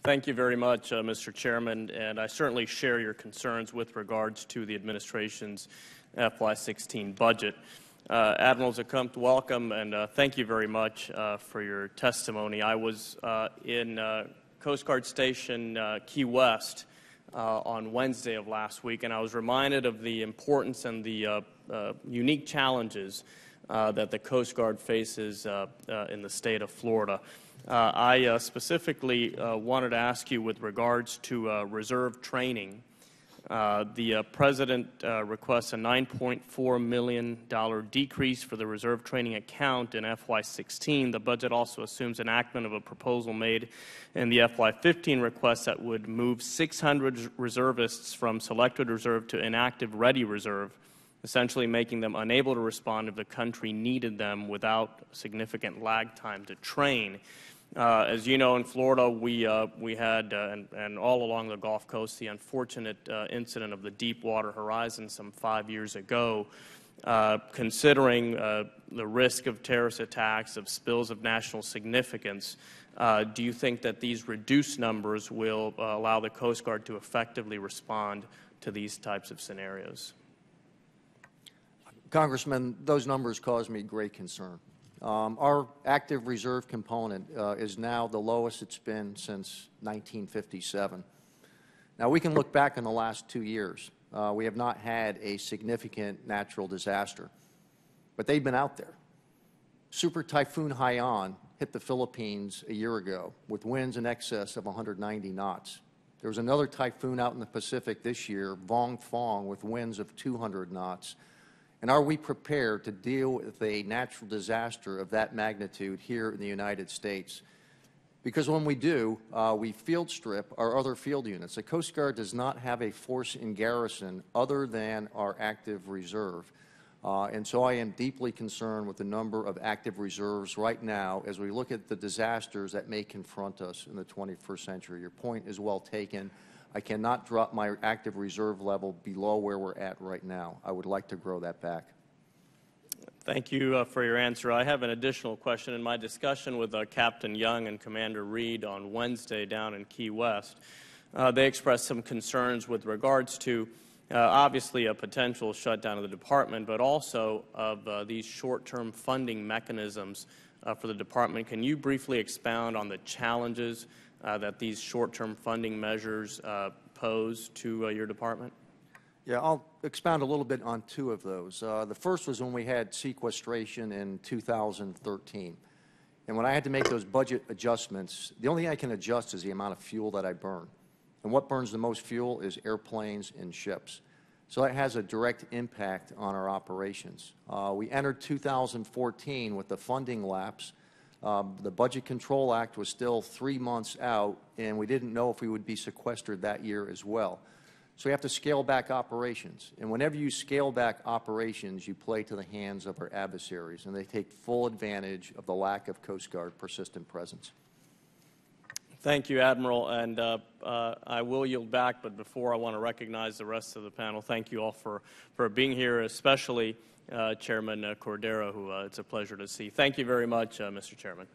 Thank you very much, Mr. Chairman, and I certainly share your concerns with regards to the administration's FY16 budget. Admiral Zukunft, welcome, and thank you very much for your testimony. I was in Coast Guard Station Key West on Wednesday of last week, and I was reminded of the importance and the unique challenges that the Coast Guard faces in the state of Florida. I specifically wanted to ask you with regards to reserve training. The President requests a $9.4 million decrease for the reserve training account in FY16. The budget also assumes enactment of a proposal made in the FY15 request that would move 600 reservists from selected reserve to inactive ready reserve, essentially making them unable to respond if the country needed them without significant lag time to train. As you know, in Florida, we had, and all along the Gulf Coast, the unfortunate incident of the Deepwater Horizon some 5 years ago. Considering the risk of terrorist attacks, of spills of national significance, do you think that these reduced numbers will allow the Coast Guard to effectively respond to these types of scenarios? Congressman, those numbers cause me great concern. Our active reserve component is now the lowest it's been since 1957. Now, we can look back in the last 2 years. We have not had a significant natural disaster, but they've been out there. Super Typhoon Haiyan hit the Philippines a year ago with winds in excess of 190 knots. There was another typhoon out in the Pacific this year, Vong Fong, with winds of 200 knots. And are we prepared to deal with a natural disaster of that magnitude here in the United States? Because when we do, we field strip our other field units. The Coast Guard does not have a force in garrison other than our active reserve. And so I am deeply concerned with the number of active reserves right now as we look at the disasters that may confront us in the 21st century. Your point is well taken. I cannot drop my active reserve level below where we're at right now. I would like to grow that back. Thank you for your answer. I have an additional question. In my discussion with Captain Young and Commander Reed on Wednesday down in Key West, they expressed some concerns with regards to obviously a potential shutdown of the department, but also of these short-term funding mechanisms for the department. Can you briefly expound on the challenges that these short-term funding measures pose to your department? Yeah, I'll expound a little bit on two of those. The first was when we had sequestration in 2013. And when I had to make those budget adjustments, the only thing I can adjust is the amount of fuel that I burn. And what burns the most fuel is airplanes and ships. So that has a direct impact on our operations. We entered 2014 with the funding lapse. The Budget Control Act was still 3 months out, and we didn't know if we would be sequestered that year as well. So we have to scale back operations. And whenever you scale back operations, you play to the hands of our adversaries, and they take full advantage of the lack of Coast Guard persistent presence. Thank you, Admiral. And I will yield back, but before I want to recognize the rest of the panel, thank you all for being here, especially Chairman Cordero, who it's a pleasure to see. Thank you very much, Mr. Chairman.